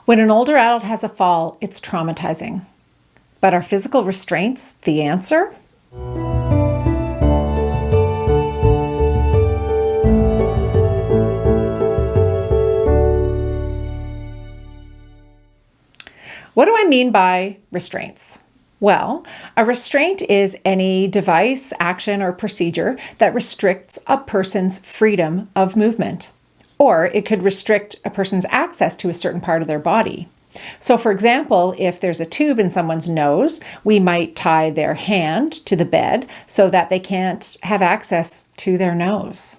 When an older adult has a fall, it's traumatizing. But are physical restraints the answer? What do I mean by restraints? Well, a restraint is any device, action, or procedure that restricts a person's freedom of movement. Or it could restrict a person's access to a certain part of their body. So for example, if there's a tube in someone's nose, we might tie their hand to the bed so that they can't have access to their nose.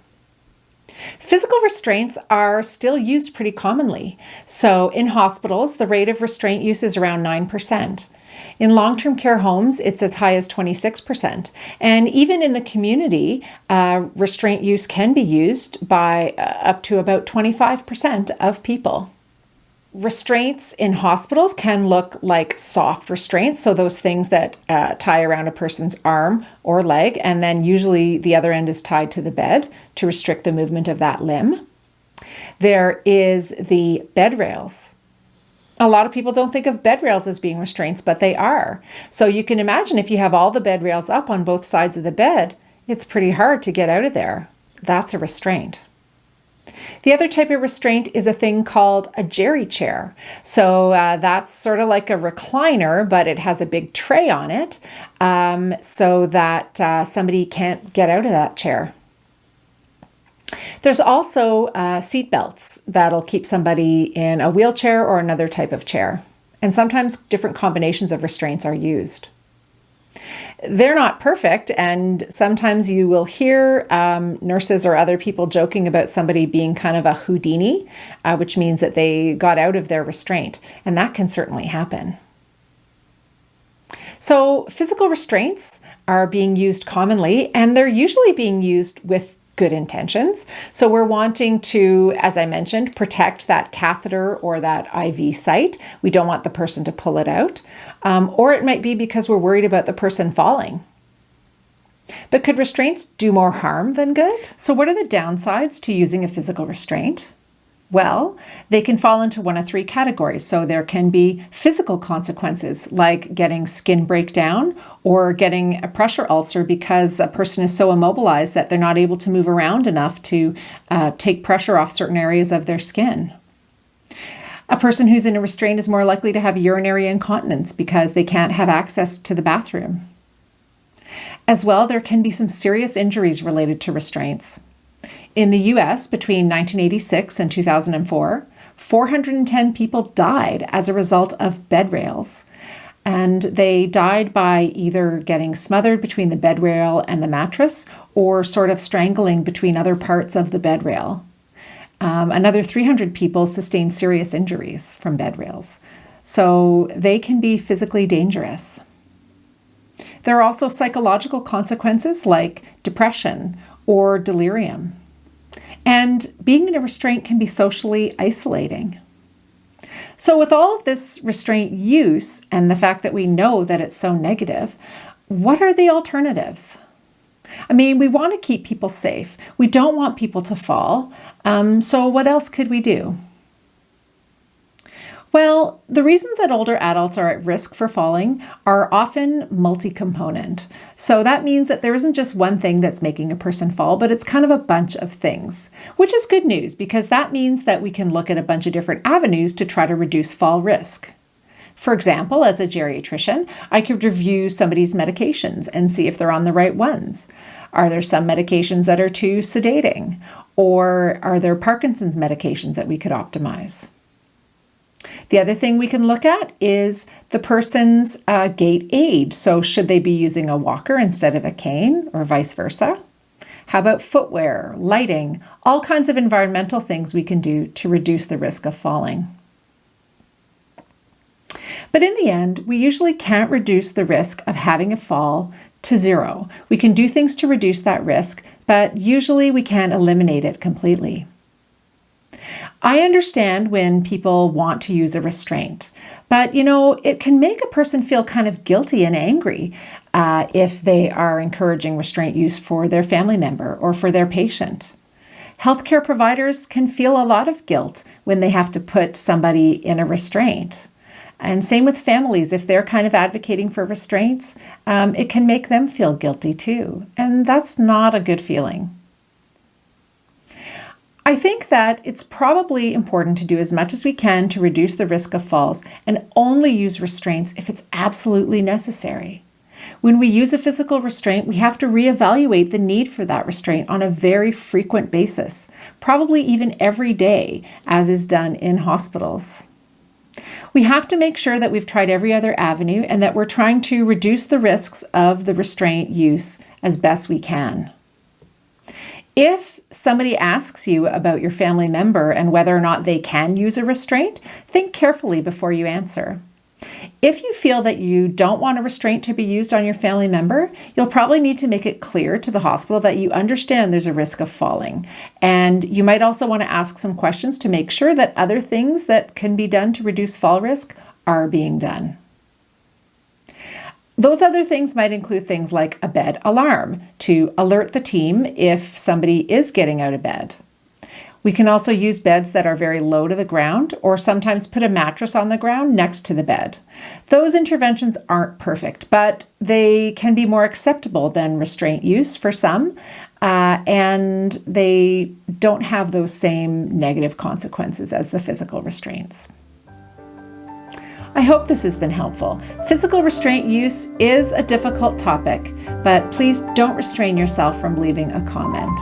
Physical restraints are still used pretty commonly. So in hospitals, the rate of restraint use is around 9%. In long-term care homes, it's as high as 26%. And even in the community, restraint use can be used by up to about 25% of people. Restraints in hospitals can look like soft restraints, so those things that tie around a person's arm or leg, and then usually the other end is tied to the bed to restrict the movement of that limb. There is the bed rails. A lot of people don't think of bed rails as being restraints, but they are. So you can imagine if you have all the bed rails up on both sides of the bed, it's pretty hard to get out of there. That's a restraint. The other type of restraint is a thing called a jerry chair. So that's sort of like a recliner, but it has a big tray on it so that somebody can't get out of that chair. There's also seat belts that'll keep somebody in a wheelchair or another type of chair. And sometimes different combinations of restraints are used. They're not perfect, and sometimes you will hear nurses or other people joking about somebody being kind of a Houdini, which means that they got out of their restraint, and that can certainly happen. So physical restraints are being used commonly, and they're usually being used with good intentions. So we're wanting to, as I mentioned, protect that catheter or that IV site. We don't want the person to pull it out. Or it might be because we're worried about the person falling. But could restraints do more harm than good? So what are the downsides to using a physical restraint? Well, they can fall into one of three categories. So there can be physical consequences like getting skin breakdown or getting a pressure ulcer because a person is so immobilized that they're not able to move around enough to take pressure off certain areas of their skin. A person who's in a restraint is more likely to have urinary incontinence because they can't have access to the bathroom. As well, there can be some serious injuries related to restraints. In the US, between 1986 and 2004, 410 people died as a result of bed rails. And they died by either getting smothered between the bed rail and the mattress or sort of strangling between other parts of the bed rail. Another 300 people sustained serious injuries from bed rails. So they can be physically dangerous. There are also psychological consequences like depression or delirium. And being in a restraint can be socially isolating. So with all of this restraint use and the fact that we know that it's so negative, what are the alternatives? I mean, we want to keep people safe. We don't want people to fall. So what else could we do? Well, the reasons that older adults are at risk for falling are often multi-component. So that means that there isn't just one thing that's making a person fall, but it's kind of a bunch of things, which is good news because that means that we can look at a bunch of different avenues to try to reduce fall risk. For example, as a geriatrician, I could review somebody's medications and see if they're on the right ones. Are there some medications that are too sedating? Or are there Parkinson's medications that we could optimize? The other thing we can look at is the person's gait aid. So should they be using a walker instead of a cane or vice versa? How about footwear, lighting, all kinds of environmental things we can do to reduce the risk of falling. But in the end, we usually can't reduce the risk of having a fall to zero. We can do things to reduce that risk, but usually we can't eliminate it completely. I understand when people want to use a restraint, but it can make a person feel kind of guilty and angry if they are encouraging restraint use for their family member or for their patient. Healthcare providers can feel a lot of guilt when they have to put somebody in a restraint. And same with families. If they're kind of advocating for restraints, it can make them feel guilty too. And that's not a good feeling. I think that it's probably important to do as much as we can to reduce the risk of falls and only use restraints if it's absolutely necessary. When we use a physical restraint, we have to reevaluate the need for that restraint on a very frequent basis, probably even every day, as is done in hospitals. We have to make sure that we've tried every other avenue and that we're trying to reduce the risks of the restraint use as best we can. If somebody asks you about your family member and whether or not they can use a restraint, think carefully before you answer. If you feel that you don't want a restraint to be used on your family member, you'll probably need to make it clear to the hospital that you understand there's a risk of falling. And you might also want to ask some questions to make sure that other things that can be done to reduce fall risk are being done. Those other things might include things like a bed alarm to alert the team if somebody is getting out of bed. We can also use beds that are very low to the ground or sometimes put a mattress on the ground next to the bed. Those interventions aren't perfect, but they can be more acceptable than restraint use for some, and they don't have those same negative consequences as the physical restraints. I hope this has been helpful. Physical restraint use is a difficult topic, but please don't restrain yourself from leaving a comment.